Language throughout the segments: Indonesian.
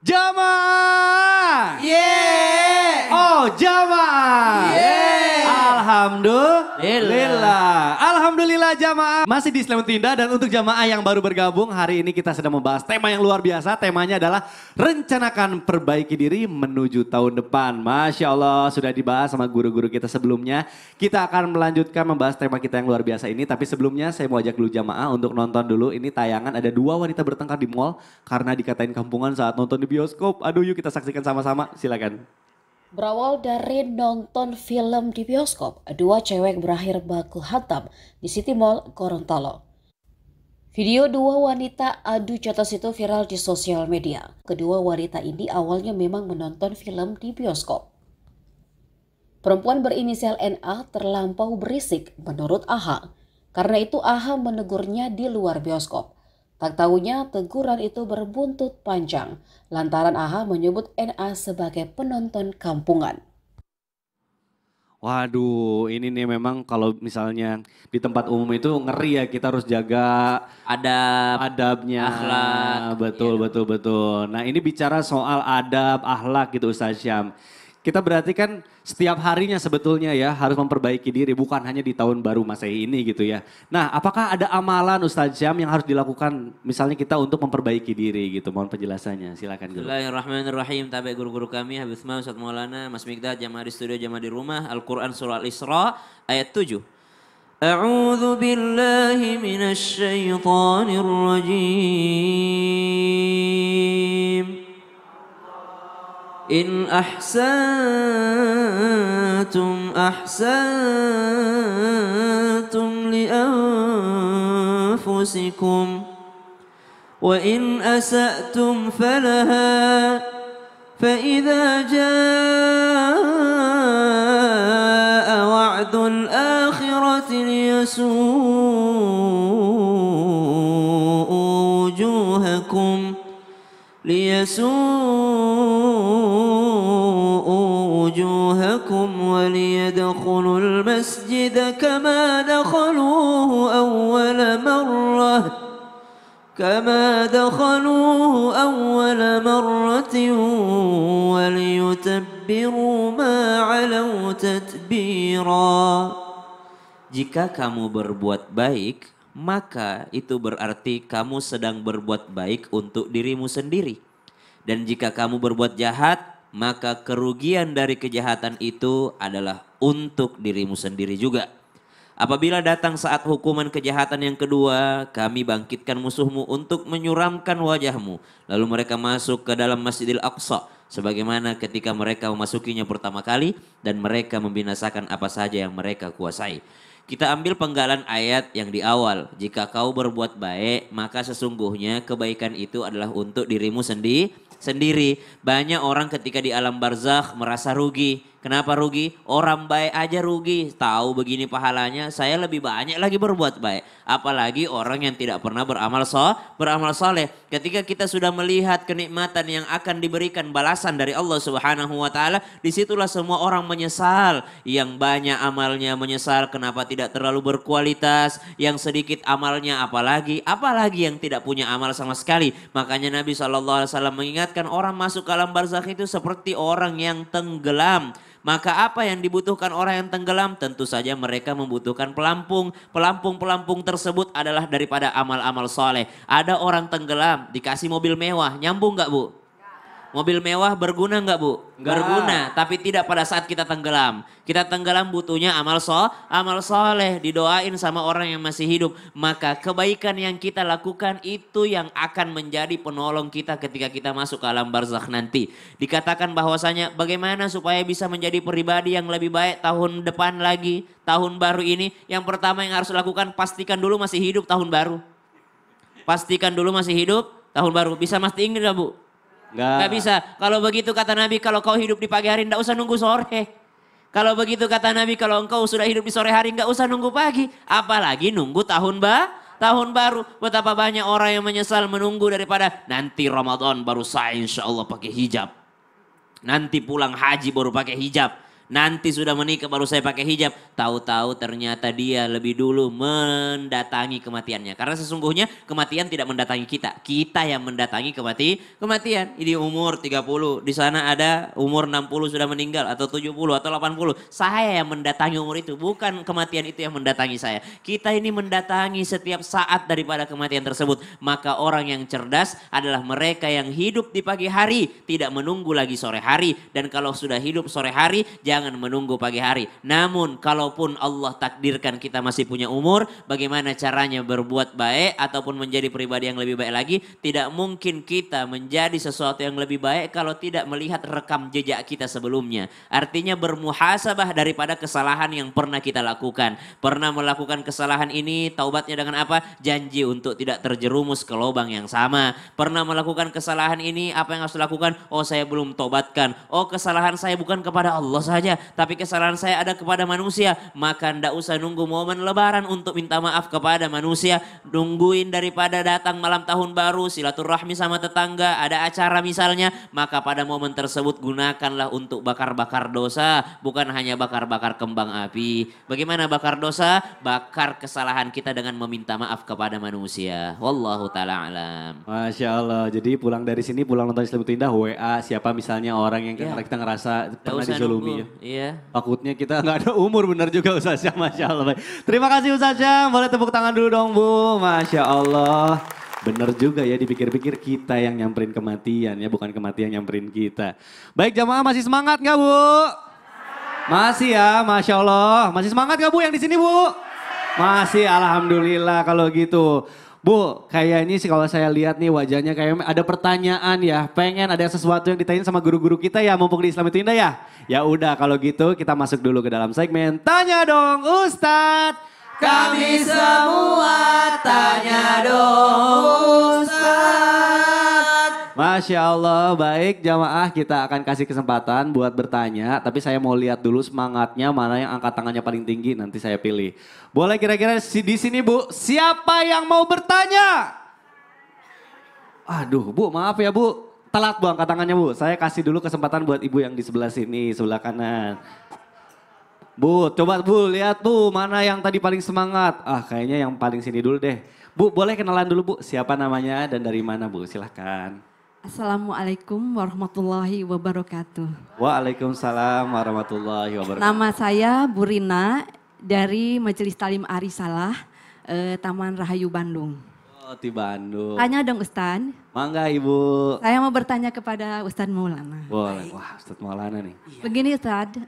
Jamaah. Yeah. Oh, jamaah. Yeah. Alhamdulillah. Alhamdulillah jamaah. Masih di Selamat Tinda dan untuk jamaah yang baru bergabung hari ini kita sedang membahas tema yang luar biasa. Temanya adalah rencanakan perbaiki diri menuju tahun depan. Masya Allah sudah dibahas sama guru-guru kita sebelumnya. Kita akan melanjutkan membahas tema kita yang luar biasa ini. Tapi sebelumnya saya mau ajak dulu jamaah untuk nonton dulu. Ini tayangan ada dua wanita bertengkar di mall karena dikatain kampungan saat nonton di bioskop. Aduh yuk kita saksikan sama-sama, silakan. Berawal dari nonton film di bioskop, dua cewek berakhir baku hantam di City Mall Gorontalo. Video dua wanita adu jotos itu viral di sosial media. Kedua wanita ini awalnya memang menonton film di bioskop. Perempuan berinisial NA terlampau berisik menurut AHA. Karena itu AHA menegurnya di luar bioskop. Tak tahunya teguran itu berbuntut panjang lantaran AHA menyebut NA sebagai penonton kampungan. Waduh, ini nih memang kalau misalnya di tempat umum itu ngeri ya, kita harus jaga adabnya. Akhlak. Betul. Nah ini bicara soal adab, akhlak gitu Ustaz Syam. Kita berarti kan setiap harinya sebetulnya ya harus memperbaiki diri, bukan hanya di tahun baru Masehi ini gitu ya. Nah apakah ada amalan Ustaz Syam yang harus dilakukan misalnya kita untuk memperbaiki diri gitu, mohon penjelasannya, silakan dulu. Bismillahirrahmanirrahim. Tabi guru-guru kami Habib Usman, Ustaz Maulana, Mas Mikdad, jamaah di studio, jamaah di rumah. Al-Quran surah Al-Isra ayat 7. A'udzu billahi minasy syaithanir rajim. إن أحسنتم أحسنتم لأنفسكم وإن أسأتم فلها فإذا جاء وعد الآخرة ليسوءوا وجوهكم وليدخلوا المسجد كما دخلوه أول مرة وليتبروا ما علوا تتبيرا. Jika kamu berbuat baik, maka itu berarti kamu sedang berbuat baik untuk dirimu sendiri. Dan jika kamu berbuat jahat, maka kerugian dari kejahatan itu adalah untuk dirimu sendiri juga. Apabila datang saat hukuman kejahatan yang kedua, kami bangkitkan musuhmu untuk menyuramkan wajahmu. Lalu mereka masuk ke dalam Masjidil Aqsa, sebagaimana ketika mereka memasukinya pertama kali dan mereka membinasakan apa saja yang mereka kuasai. Kita ambil penggalan ayat yang di awal. Jika kau berbuat baik, maka sesungguhnya kebaikan itu adalah untuk dirimu sendiri. Banyak orang ketika di alam barzakh merasa rugi. Kenapa rugi? Orang baik aja rugi. Tahu begini pahalanya, saya lebih banyak lagi berbuat baik. Apalagi orang yang tidak pernah beramal soleh. Ketika kita sudah melihat kenikmatan yang akan diberikan balasan dari Allah Subhanahu wa taala, disitulah semua orang menyesal. Yang banyak amalnya menyesal kenapa tidak terlalu berkualitas, yang sedikit amalnya apalagi yang tidak punya amal sama sekali. Makanya Nabi SAW mengingatkan orang masuk ke alam barzakh itu seperti orang yang tenggelam. Maka apa yang dibutuhkan orang yang tenggelam? Tentu saja mereka membutuhkan pelampung. Pelampung tersebut adalah daripada amal-amal soleh. Ada orang tenggelam dikasih mobil mewah, nyambung gak Bu? Mobil mewah berguna nggak Bu? Enggak. Berguna, tapi tidak pada saat kita tenggelam. Kita tenggelam butuhnya amal soleh, didoain sama orang yang masih hidup. Maka kebaikan yang kita lakukan itu yang akan menjadi penolong kita ketika kita masuk ke alam barzakh nanti. Dikatakan bahwasanya bagaimana supaya bisa menjadi pribadi yang lebih baik tahun depan lagi, tahun baru ini. Yang pertama yang harus lakukan, pastikan dulu masih hidup tahun baru. Pastikan dulu masih hidup tahun baru. Bisa mastiin nggak Bu? Nggak bisa. Kalau begitu kata Nabi, kalau kau hidup di pagi hari nggak usah nunggu sore. Kalau begitu kata Nabi, kalau engkau sudah hidup di sore hari nggak usah nunggu pagi. Apalagi nunggu tahun baru. Betapa banyak orang yang menyesal menunggu daripada nanti Ramadan baru saya insya Allah pakai hijab. Nanti pulang haji baru pakai hijab. Nanti sudah menikah baru saya pakai hijab. Tahu-tahu ternyata dia lebih dulu mendatangi kematiannya. Karena sesungguhnya kematian tidak mendatangi kita. Kita yang mendatangi kematian. Ini umur 30, di sana ada umur 60 sudah meninggal atau 70 atau 80. Saya yang mendatangi umur itu, bukan kematian itu yang mendatangi saya. Kita ini mendatangi setiap saat daripada kematian tersebut. Maka orang yang cerdas adalah mereka yang hidup di pagi hari, tidak menunggu lagi sore hari. Dan kalau sudah hidup sore hari, jangan menunggu pagi hari. Namun kalaupun Allah takdirkan kita masih punya umur, bagaimana caranya berbuat baik ataupun menjadi pribadi yang lebih baik lagi? Tidak mungkin kita menjadi sesuatu yang lebih baik kalau tidak melihat rekam jejak kita sebelumnya. Artinya bermuhasabah daripada kesalahan yang pernah kita lakukan. Pernah melakukan kesalahan ini, taubatnya dengan apa? Janji untuk tidak terjerumus ke lubang yang sama. Pernah melakukan kesalahan ini, apa yang harus dilakukan? Oh, saya belum tobatkan. Oh, kesalahan saya bukan kepada Allah saja, tapi kesalahan saya ada kepada manusia. Maka ndak usah nunggu momen lebaran untuk minta maaf kepada manusia. Nungguin daripada datang malam tahun baru, silaturahmi sama tetangga, ada acara misalnya. Maka pada momen tersebut gunakanlah untuk bakar-bakar dosa. Bukan hanya bakar-bakar kembang api. Bagaimana bakar dosa? Bakar kesalahan kita dengan meminta maaf kepada manusia. Wallahu ta'ala alam. Masya Allah, jadi pulang dari sini, pulang nonton Islam itu Indah, WA siapa misalnya orang yang kita ngerasa pernah dizolumi ya. Iya. Takutnya kita nggak ada umur, benar juga Ustaz Syam, Masya Allah. Baik. Terima kasih Ustaz Syam, boleh tepuk tangan dulu dong Bu, Masya Allah. Bener juga ya, dipikir-pikir kita yang nyamperin kematian ya, bukan kematian nyamperin kita. Baik jamaah, masih semangat nggak Bu? Masih ya, Masya Allah. Masih semangat nggak Bu yang di sini Bu? Masih, Alhamdulillah kalau gitu. Bu, kayaknya sih kalau saya lihat nih wajahnya kayak ada pertanyaan ya. Pengen ada sesuatu yang ditanyain sama guru-guru kita ya, mumpung di Islam itu Indah ya. Ya udah kalau gitu kita masuk dulu ke dalam segmen Tanya Dong Ustadz. Kami semua tanya dong Ustaz. Masya Allah, baik jamaah, kita akan kasih kesempatan buat bertanya. Tapi saya mau lihat dulu semangatnya, mana yang angkat tangannya paling tinggi, nanti saya pilih. Boleh kira-kira di sini Bu, siapa yang mau bertanya? Aduh Bu, maaf ya Bu, telat Bu angkat tangannya Bu. Saya kasih dulu kesempatan buat ibu yang di sebelah sini, sebelah kanan. Bu, coba Bu lihat Bu, mana yang tadi paling semangat. Ah kayaknya yang paling sini dulu deh. Bu, boleh kenalan dulu Bu, siapa namanya dan dari mana Bu, silahkan. Assalamualaikum warahmatullahi wabarakatuh. Waalaikumsalam warahmatullahi wabarakatuh. Nama saya Bu Rina dari Majelis Talim Arisalah, Taman Rahayu Bandung. Oh di Bandung. Tanya dong Ustadz. Mangga Ibu. Saya mau bertanya kepada Ustadz Maulana. Boleh, wah Ustadz Maulana nih. Begini Ustadz,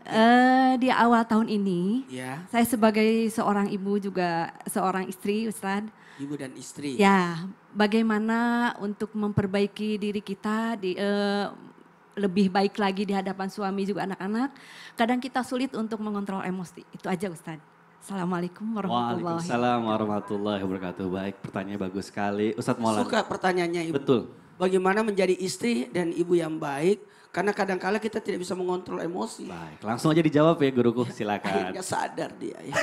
di awal tahun ini saya sebagai seorang ibu juga seorang istri Ustadz. Ibu dan istri. Ya, bagaimana untuk memperbaiki diri kita lebih baik lagi di hadapan suami juga anak-anak. Kadang kita sulit untuk mengontrol emosi. Itu aja Ustadz. Assalamualaikum warahmatullahi wabarakatuh. Waalaikumsalam warahmatullahi wabarakatuh. Baik, pertanyaan bagus sekali. Ustadz Maulana. Suka pertanyaannya Ibu. Betul. Bagaimana menjadi istri dan ibu yang baik? Karena kadang-kala kita tidak bisa mengontrol emosi. Baik, langsung aja dijawab ya guruku, silakan. Akhirnya sadar dia ya.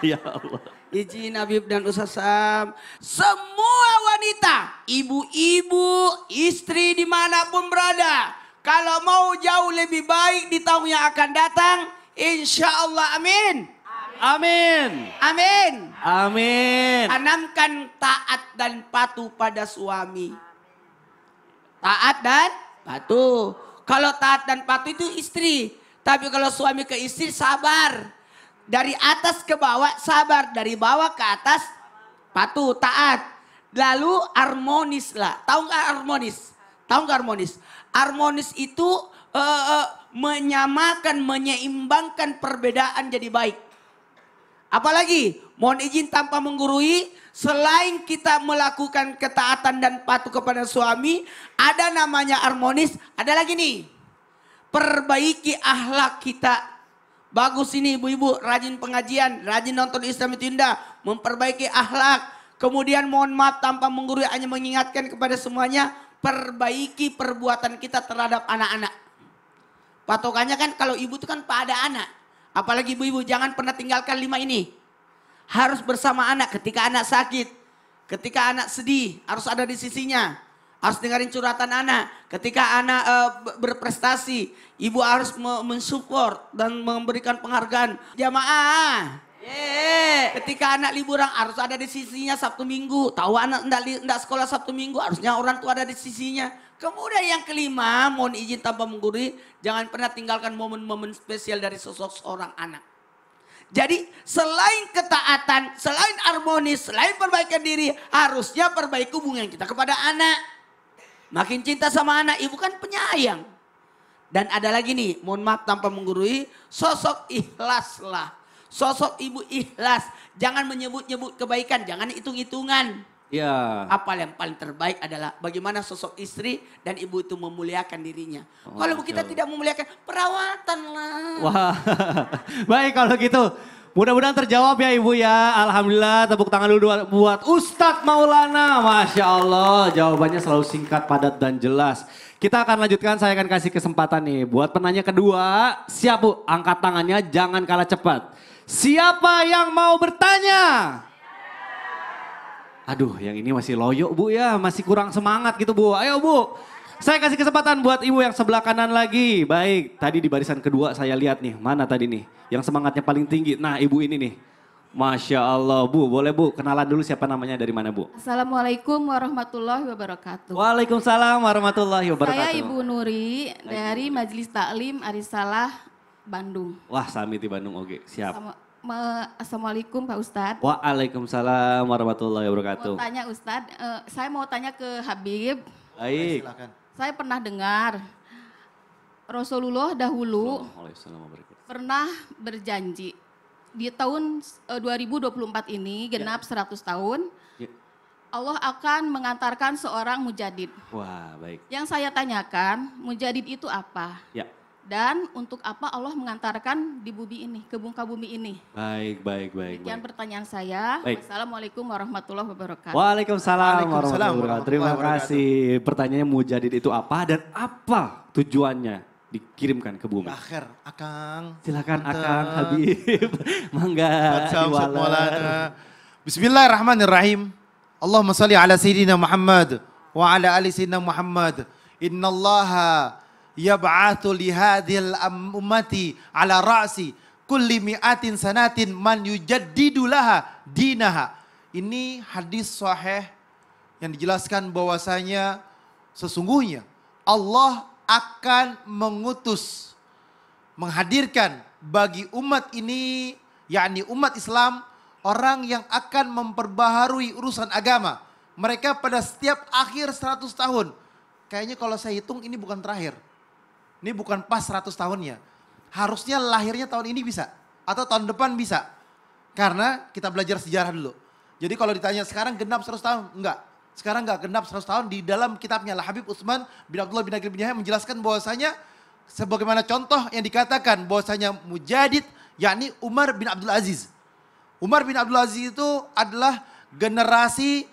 Ya Allah. Izin Habib dan Ustaz Sam. Semua wanita, ibu-ibu, istri dimanapun berada. Kalau mau jauh lebih baik di tahun yang akan datang, insya Allah amin. Amin. Amin. Amin. Tanamkan taat dan patuh pada suami. Taat dan patuh. Kalau taat dan patuh itu istri. Tapi kalau suami ke istri sabar. Dari atas ke bawah sabar. Dari bawah ke atas patuh, taat. Lalu harmonis lah. Tahu nggak harmonis? Tahu nggak harmonis? Harmonis itu menyamakan, menyeimbangkan perbedaan jadi baik. Apalagi mohon izin tanpa menggurui, selain kita melakukan ketaatan dan patuh kepada suami, ada namanya harmonis, ada lagi nih. Perbaiki akhlak kita. Bagus ini ibu-ibu, rajin pengajian, rajin nonton Islam itu Indah, memperbaiki akhlak. Kemudian mohon maaf tanpa menggurui, hanya mengingatkan kepada semuanya, perbaiki perbuatan kita terhadap anak-anak. Patokannya kan kalau ibu itu kan pada anak. Apalagi ibu-ibu jangan pernah tinggalkan 5 ini. Harus bersama anak ketika anak sakit. Ketika anak sedih harus ada di sisinya. Harus dengerin curhatan anak. Ketika anak berprestasi, ibu harus mensupport dan memberikan penghargaan. Jamaah. Ketika anak liburan harus ada di sisinya Sabtu Minggu. Tahu anak enggak sekolah Sabtu Minggu, harusnya orang tua ada di sisinya. Kemudian yang kelima, mohon izin tanpa menggurui, jangan pernah tinggalkan momen-momen spesial dari sosok seorang anak. Jadi selain ketaatan, selain harmonis, selain perbaikan diri, harusnya perbaiki hubungan kita kepada anak. Makin cinta sama anak, ibu kan penyayang. Dan ada lagi nih, mohon maaf tanpa menggurui, sosok ikhlaslah. Sosok ibu ikhlas, jangan menyebut-nyebut kebaikan, jangan hitung-hitungan. Ya. Apa yang paling terbaik adalah bagaimana sosok istri dan ibu itu memuliakan dirinya. Kalau kita tidak memuliakan, perawatan lah. Wah, baik kalau gitu. Mudah-mudahan terjawab ya Ibu ya. Alhamdulillah, tepuk tangan dulu buat Ustadz Maulana. Masya Allah, jawabannya selalu singkat, padat dan jelas. Kita akan lanjutkan, saya akan kasih kesempatan nih. Buat penanya kedua, siap Bu, angkat tangannya jangan kalah cepat. Siapa yang mau bertanya? Aduh, yang ini masih loyo Bu ya, masih kurang semangat gitu Bu. Ayo Bu, saya kasih kesempatan buat Ibu yang sebelah kanan lagi. Baik, tadi di barisan kedua saya lihat nih, mana tadi nih yang semangatnya paling tinggi. Nah Ibu ini nih, Masya Allah Bu, boleh Bu kenalan dulu siapa namanya, dari mana Bu? Assalamualaikum warahmatullahi wabarakatuh. Waalaikumsalam warahmatullahi wabarakatuh. Saya Ibu Nuri dari Majelis Taklim Arisalah Bandung. Wah, Sami di Bandung, oke siap. Assalamualaikum Pak Ustadz. Waalaikumsalam warahmatullahi wabarakatuh. Mau tanya Ustadz, saya mau tanya ke Habib. Baik. Saya pernah dengar Rasulullah dahulu pernah berjanji di tahun 2024 ini genap 100 tahun. Ya. Allah akan mengantarkan seorang mujadid. Wah, baik. Yang saya tanyakan, mujadid itu apa? Ya. Dan untuk apa Allah mengantarkan di bumi ini, ke muka bumi ini? Baik. Demikian pertanyaan saya. Baik. Wassalamualaikum warahmatullahi wabarakatuh. Waalaikumsalam warahmatullahi wabarakatuh. warahmatullahi Terima wabarakatuh. kasih. Pertanyaannya mujadid itu apa dan apa tujuannya dikirimkan ke bumi? Akhir, Akang. Silakan Punten. Akang Habib. Mangga. Baca Ustaz diwalan. Maulana. Bismillahirrahmanirrahim. Allahumma salli ala Sayyidina Muhammad wa ala ali Sayyidina Muhammad. Innallaha yab'athu li hadhil ummati ala ra'si kulli mi'atin sanatin man yujaddidu laha dinaha. Ini hadis sahih yang dijelaskan bahwasanya sesungguhnya Allah akan mengutus, menghadirkan bagi umat ini, yakni umat Islam, orang yang akan memperbaharui urusan agama. Mereka pada setiap akhir 100 tahun. Kayaknya kalau saya hitung ini bukan terakhir. Ini bukan pas 100 tahunnya. Harusnya lahirnya tahun ini bisa. Atau tahun depan bisa. Karena kita belajar sejarah dulu. Jadi kalau ditanya sekarang genap 100 tahun, enggak. Sekarang enggak genap 100 tahun. Di dalam kitabnya Habib Utsman bin Abdullah bin Aqil bin Yahya menjelaskan bahwasanya sebagaimana contoh yang dikatakan bahwasanya mujadid, yakni Umar bin Abdul Aziz. Umar bin Abdul Aziz itu adalah generasi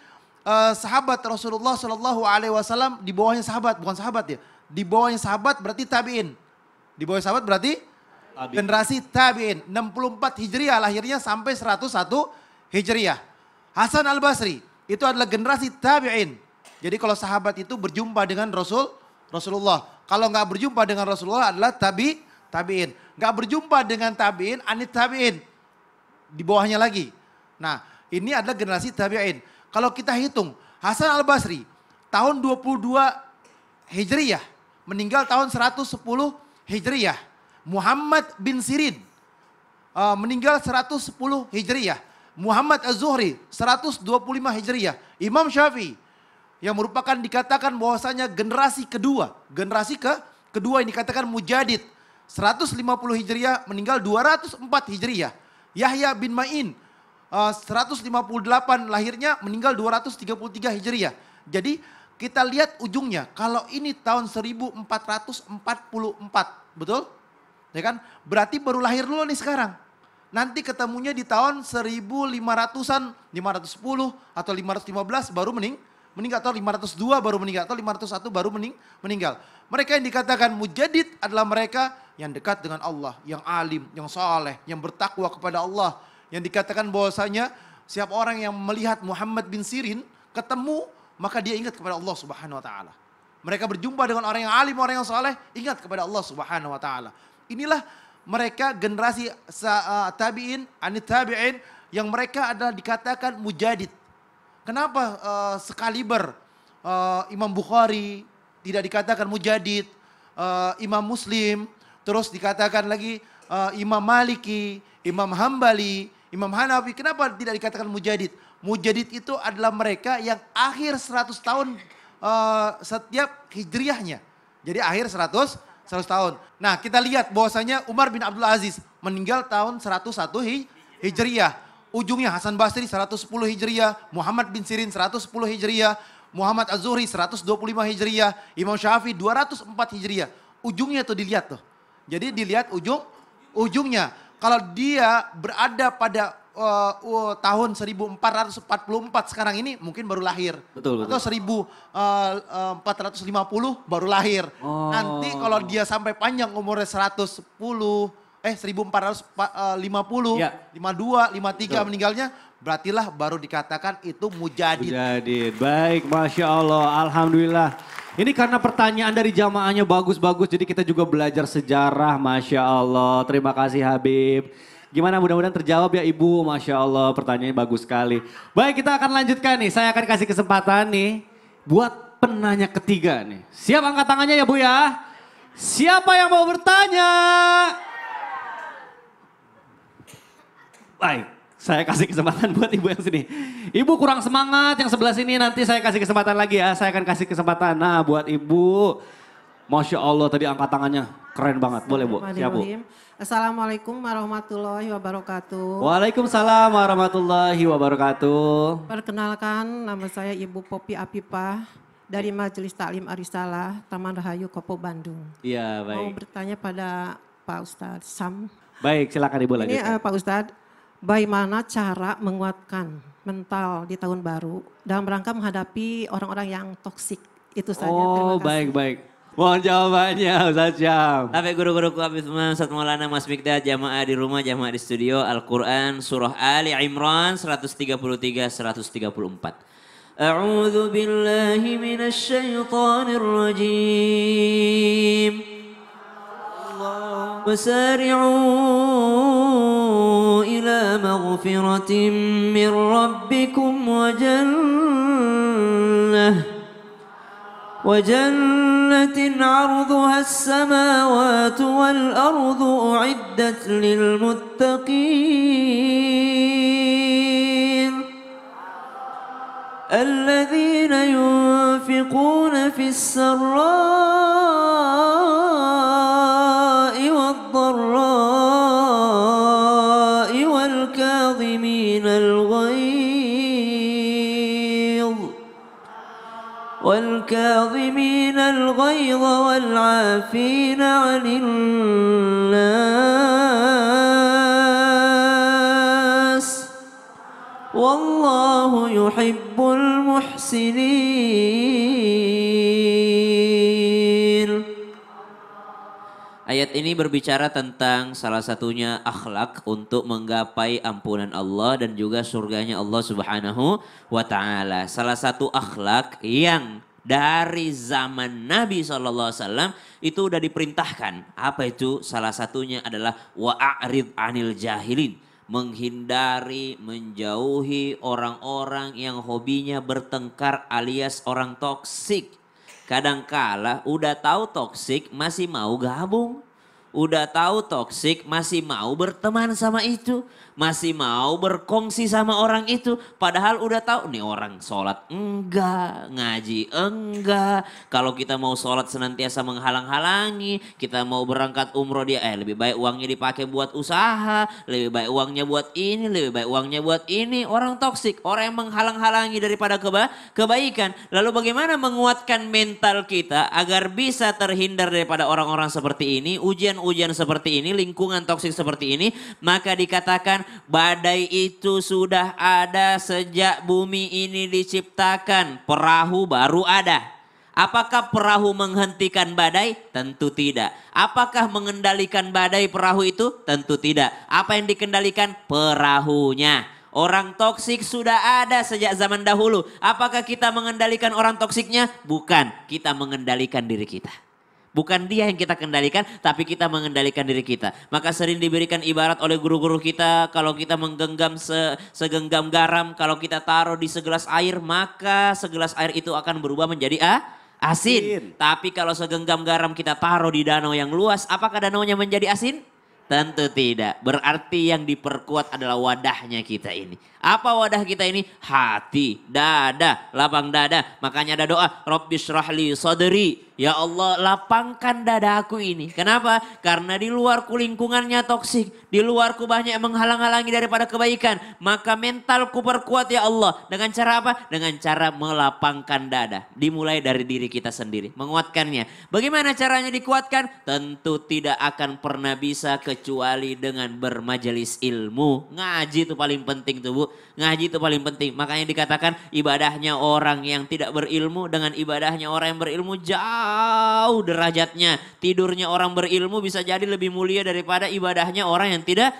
sahabat Rasulullah Shallallahu Alaihi Wasallam, di bawahnya sahabat, bukan sahabat ya. Di bawahnya sahabat berarti tabi'in. Di bawah sahabat berarti generasi tabi'in. 64 Hijriah lahirnya sampai 101 Hijriah. Hasan Al-Basri itu adalah generasi tabi'in. Jadi kalau sahabat itu berjumpa dengan Rasulullah. Kalau nggak berjumpa dengan Rasulullah adalah tabi'in. Nggak berjumpa dengan tabi'in, anit tabi'in. Di bawahnya lagi. Nah ini adalah generasi tabi'in. Kalau kita hitung Hasan Al-Basri tahun 22 Hijriah. Meninggal tahun 110 Hijriah. Muhammad bin Sirin meninggal 110 Hijriah. Muhammad Az-Zuhri 125 Hijriah. Imam Syafi'i yang merupakan dikatakan bahwasanya generasi kedua. Generasi kedua yang dikatakan mujadid. 150 Hijriah meninggal 204 Hijriah. Yahya bin Ma'in 158 lahirnya meninggal 233 Hijriah. Jadi kita lihat ujungnya, kalau ini tahun 1444, betul? Ya kan? Berarti baru lahir dulu nih sekarang. Nanti ketemunya di tahun 1500-an, 510 atau 515 baru meninggal, atau 502 baru meninggal, atau 501 baru meninggal. Mereka yang dikatakan mujadid adalah mereka yang dekat dengan Allah, yang alim, yang soleh, yang bertakwa kepada Allah. Yang dikatakan bahwasanya siapa orang yang melihat Muhammad bin Sirin ketemu maka dia ingat kepada Allah Subhanahu wa taala. Mereka berjumpa dengan orang yang alim, orang yang saleh, ingat kepada Allah Subhanahu wa taala. Inilah mereka generasi tabi'in, anit tabi'in yang mereka adalah dikatakan mujadid. Kenapa sekaliber Imam Bukhari tidak dikatakan mujadid, Imam Muslim, terus dikatakan lagi Imam Maliki, Imam Hambali, Imam Hanafi, kenapa tidak dikatakan mujadid? Mujadid itu adalah mereka yang akhir 100 tahun setiap hijriahnya. Jadi akhir 100 tahun. Nah kita lihat bahwasanya Umar bin Abdul Aziz meninggal tahun 101 hijriah. Ujungnya Hasan Basri 110 hijriah, Muhammad bin Sirin 110 hijriah, Muhammad Az-Zuhri 125 hijriah, Imam Syafi'i 204 hijriah. Ujungnya tuh dilihat tuh. Jadi dilihat ujungnya. Kalau dia berada pada tahun 1444 sekarang ini mungkin baru lahir. Betul. Atau 1450 baru lahir. Oh. Nanti kalau dia sampai panjang umurnya 1450, Ya. 52, 53 Betul. meninggalnya, berartilah baru dikatakan itu mujadid. Mujadid. Baik, Masya Allah, Alhamdulillah. Ini karena pertanyaan dari jamaahnya bagus-bagus, jadi kita juga belajar sejarah, Masya Allah. Terima kasih Habib. Gimana, mudah-mudahan terjawab ya Ibu, Masya Allah, pertanyaannya bagus sekali. Baik, kita akan lanjutkan nih, saya akan kasih kesempatan nih buat penanya ketiga nih. Siap angkat tangannya ya Bu ya? Siapa yang mau bertanya? Baik, saya kasih kesempatan buat Ibu yang sini. Ibu kurang semangat, yang sebelah sini nanti saya kasih kesempatan lagi ya. Saya akan kasih kesempatan. Nah buat Ibu, Masya Allah tadi angkat tangannya keren banget. Boleh Bu, siap Bu. Assalamualaikum warahmatullahi wabarakatuh. Waalaikumsalam warahmatullahi wabarakatuh. Perkenalkan, nama saya Ibu Popi Apipah dari Majelis Taklim Arisalah, Taman Rahayu, Kopo, Bandung. Iya Mau baik. bertanya pada Pak Ustadz Sam. Baik, silakan Ibu Ini lanjutkan. Pak Ustadz, bagaimana cara menguatkan mental di tahun baru dalam rangka menghadapi orang-orang yang toksik? Itu saja, terima Oh kasih. baik-baik. Mohon jawabannya Ustaz Syam. Tapi guru-guruku Habib Ustaz Maulana Mas Mikdad, jamaah di rumah, jamaah di studio, Al-Quran Surah Ali Imran 133-134. A'udzu billahi minasyaitonir rajim. Wasari'u ila maghfiratin min rabbikum wa وجنة عرضها السماوات والأرض أعدت للمتقين الذين ينفقون في السراء والضراء والكاظمين الغيظ والعافين عن الناس والله يحب المحسنين. Ayat ini berbicara tentang salah satunya akhlak untuk menggapai ampunan Allah dan juga surganya Allah Subhanahu wa taala. Salah satu akhlak yang dari zaman Nabi SAW itu udah diperintahkan. Apa itu? Salah satunya adalah wa'arid anil jahilin. Menghindari, menjauhi orang-orang yang hobinya bertengkar alias orang toksik. Kadangkala udah tahu toksik masih mau gabung. Udah tahu toksik masih mau berteman sama itu. Masih mau berkongsi sama orang itu. Padahal udah tahu nih orang sholat enggak, ngaji enggak. Kalau kita mau sholat senantiasa menghalang-halangi. Kita mau berangkat umroh dia, lebih baik uangnya dipakai buat usaha. Lebih baik uangnya buat ini, lebih baik uangnya buat ini. Orang toksik, orang yang menghalang-halangi daripada kebaikan. Lalu bagaimana menguatkan mental kita agar bisa terhindar daripada orang-orang seperti ini. Ujian-ujian seperti ini, lingkungan toksik seperti ini. Maka dikatakan badai itu sudah ada sejak bumi ini diciptakan. Perahu baru ada. Apakah perahu menghentikan badai? Tentu tidak. Apakah mengendalikan badai perahu itu? Tentu tidak. Apa yang dikendalikan? Perahunya. Orang toksik sudah ada sejak zaman dahulu. Apakah kita mengendalikan orang toksiknya? Bukan, kita mengendalikan diri kita. Bukan dia yang kita kendalikan, tapi kita mengendalikan diri kita. Maka sering diberikan ibarat oleh guru-guru kita, kalau kita menggenggam segenggam garam, kalau kita taruh di segelas air, maka segelas air itu akan berubah menjadi asin. Tapi kalau segenggam garam kita taruh di danau yang luas, apakah danaunya menjadi asin? Tentu tidak. Berarti yang diperkuat adalah wadahnya kita ini. Apa wadah kita ini? Hati, dada, lapang dada. Makanya ada doa, Rabbi syrahli sadri. Ya Allah, lapangkan dadaku ini. Kenapa? Karena di luarku lingkungannya toksik. Di luarku banyak menghalang-halangi daripada kebaikan. Maka mentalku perkuat ya Allah. Dengan cara apa? Dengan cara melapangkan dada. Dimulai dari diri kita sendiri. Menguatkannya. Bagaimana caranya dikuatkan? Tentu tidak akan pernah bisa kecuali dengan bermajelis ilmu. Ngaji itu paling penting tuh Bu. Ngaji itu paling penting. Makanya dikatakan ibadahnya orang yang tidak berilmu dengan ibadahnya orang yang berilmu jauh derajatnya. Tidurnya orang berilmu bisa jadi lebih mulia daripada ibadahnya orang yang tidak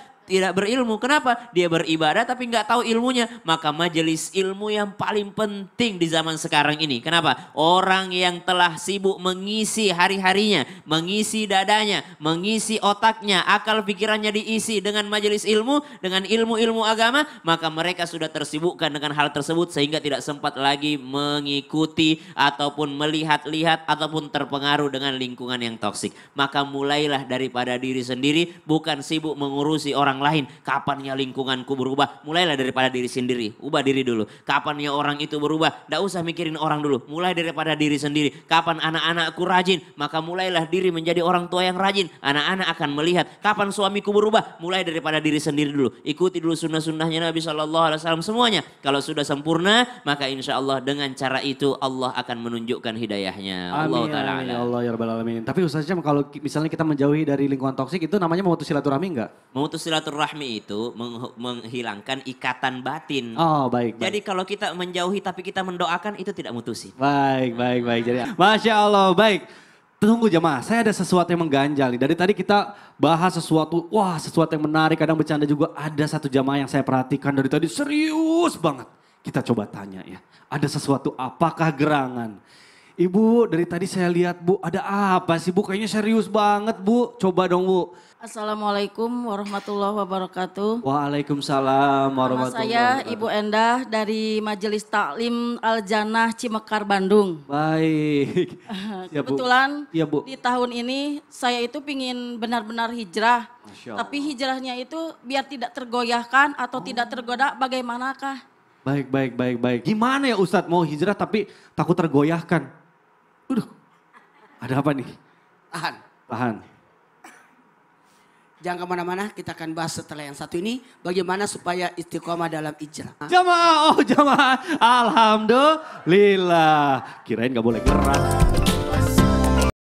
berilmu. Kenapa? Dia beribadah tapi nggak tahu ilmunya. Maka majelis ilmu yang paling penting di zaman sekarang ini. Kenapa? Orang yang telah sibuk mengisi hari-harinya, mengisi dadanya, mengisi otaknya, akal pikirannya diisi dengan majelis ilmu, dengan ilmu-ilmu agama, maka mereka sudah tersibukkan dengan hal tersebut sehingga tidak sempat lagi mengikuti ataupun melihat-lihat ataupun terpengaruh dengan lingkungan yang toksik. Maka mulailah daripada diri sendiri, bukan sibuk mengurusi orang lain. Kapannya lingkunganku berubah? Mulailah daripada diri sendiri. Ubah diri dulu. Kapannya orang itu berubah? Tidak usah mikirin orang dulu. Mulai daripada diri sendiri. Kapan anak-anakku rajin? Maka mulailah diri menjadi orang tua yang rajin. Anak-anak akan melihat. Kapan suamiku berubah? Mulai daripada diri sendiri dulu. Ikuti dulu sunnah-sunnahnya Nabi SAW semuanya. Kalau sudah sempurna, maka insya Allah dengan cara itu Allah akan menunjukkan hidayahnya. Amin, ya Allah ya Rabbal Alamin. Tapi Ustaz Syam, kalau misalnya kita menjauhi dari lingkungan toksik itu namanya memutus silaturahmi enggak? Memutus silaturahmi itu menghilangkan ikatan batin. Oh baik. Jadi kalau kita menjauhi tapi kita mendoakan itu tidak mutusin. Baik. Jadi Masya Allah, baik. Tunggu jemaah, saya ada sesuatu yang mengganjal nih. Dari tadi kita bahas sesuatu yang menarik, kadang bercanda juga. Ada satu jemaah yang saya perhatikan dari tadi serius banget. Kita coba tanya ya, ada sesuatu apakah gerangan? Ibu dari tadi saya lihat Bu, ada apa sih Bu? Kayaknya serius banget Bu, coba dong Bu. Assalamualaikum warahmatullahi wabarakatuh. Waalaikumsalam Nama warahmatullahi saya wabarakatuh. Ibu Endah dari Majelis Taklim Al-Jannah Cimekar, Bandung. Baik. Ya, Bu. Kebetulan Iya, Bu. di tahun ini saya itu pingin benar-benar hijrah. Masya Allah. Tapi hijrahnya itu biar tidak tergoyahkan atau tidak tergoda, bagaimanakah? Baik. Gimana ya Ustadz mau hijrah tapi takut tergoyahkan? Ada apa nih? Tahan. Jangan kemana-mana, kita akan bahas setelah yang satu ini. Bagaimana supaya istiqomah dalam hijrah. Jamaah, Alhamdulillah. Kirain gak boleh gerak.